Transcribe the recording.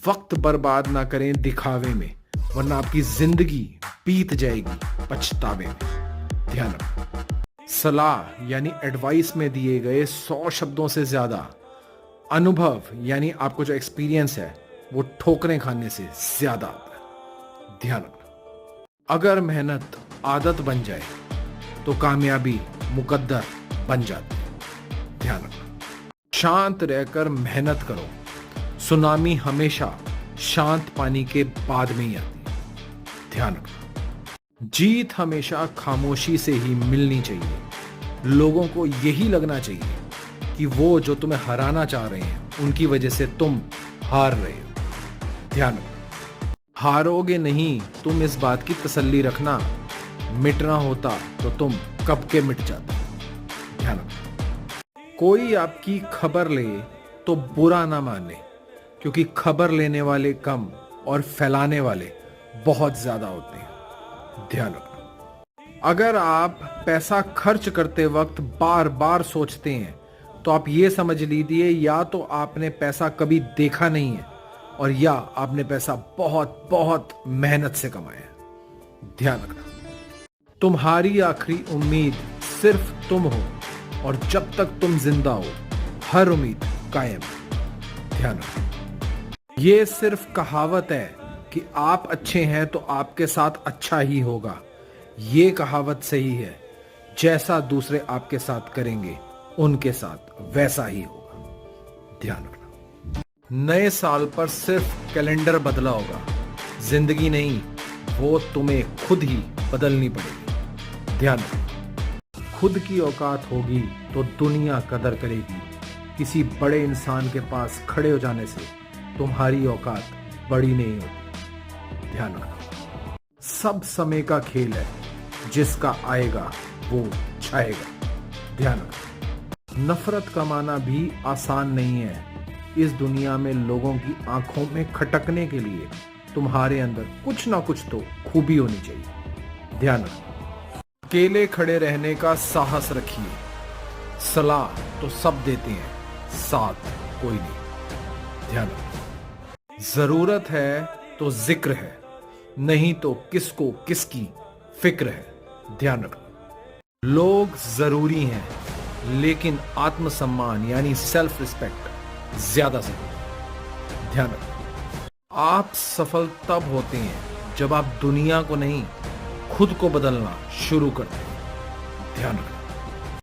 वक्त बर्बाद ना करें दिखावे में, वरना आपकी जिंदगी बीत जाएगी पछतावे में। ध्यान रखें, सलाह यानी एडवाइस में दिए गए 100 शब्दों से ज्यादा अनुभव यानी आपको जो एक्सपीरियंस है वो ठोकरें खाने से ज्यादा आता है। ध्यान रखना, अगर मेहनत आदत बन जाए तो कामयाबी मुकद्दर बन जाती है। ध्यान रखना, शांत रहकर मेहनत करो, सुनामी हमेशा शांत पानी के बाद में ही आती है। ध्यान रखना, जीत हमेशा खामोशी से ही मिलनी चाहिए। लोगों को यही लगना चाहिए कि वो जो तुम्हें हराना चाह रहे हैं उनकी वजह से तुम हार रहे हो। ध्यान रखना, हारोगे नहीं, तुम इस बात की तसल्ली रखना, मिटना होता तो तुम कब के मिट जाते। ध्यान रखना, कोई आपकी खबर ले तो बुरा ना माने, क्योंकि खबर लेने वाले कम और फैलाने वाले बहुत ज्यादा होते हैं। ध्यान रखना, अगर आप पैसा खर्च करते वक्त बार बार सोचते हैं तो आप ये समझ लीजिए या तो आपने पैसा कभी देखा नहीं है और या आपने पैसा बहुत बहुत मेहनत से कमाया है। ध्यान रखना, तुम्हारी आखिरी उम्मीद सिर्फ तुम हो और जब तक तुम जिंदा हो हर उम्मीद कायम है। ध्यान रखना, ये सिर्फ कहावत है कि आप अच्छे हैं तो आपके साथ अच्छा ही होगा। ये कहावत सही है, जैसा दूसरे आपके साथ करेंगे उनके साथ वैसा ही होगा। ध्यान रखना, नए साल पर सिर्फ कैलेंडर बदला होगा, जिंदगी नहीं, वो तुम्हें खुद ही बदलनी पड़ेगी। ध्यान रखना, खुद की औकात होगी तो दुनिया कदर करेगी। किसी बड़े इंसान के पास खड़े हो जाने से तुम्हारी औकात बड़ी नहीं होती। ध्यान रखना, सब समय का खेल है, जिसका आएगा वो छाएगा। ध्यान रखना, नफरत कमाना भी आसान नहीं है। इस दुनिया में लोगों की आंखों में खटकने के लिए तुम्हारे अंदर कुछ ना कुछ तो खूबी होनी चाहिए। ध्यान रखना, अकेले खड़े रहने का साहस रखिए। सलाह तो सब देते हैं, साथ कोई नहीं। ध्यान रखना, जरूरत है तो जिक्र है, नहीं तो किसको किसकी फिक्र है। ध्यान रखना, लोग जरूरी हैं लेकिन आत्मसम्मान यानी सेल्फ रिस्पेक्ट ज्यादा जरूरी है। ध्यान रखना, आप सफल तब होते हैं जब आप दुनिया को नहीं खुद को बदलना शुरू करते हैं। ध्यान रखना।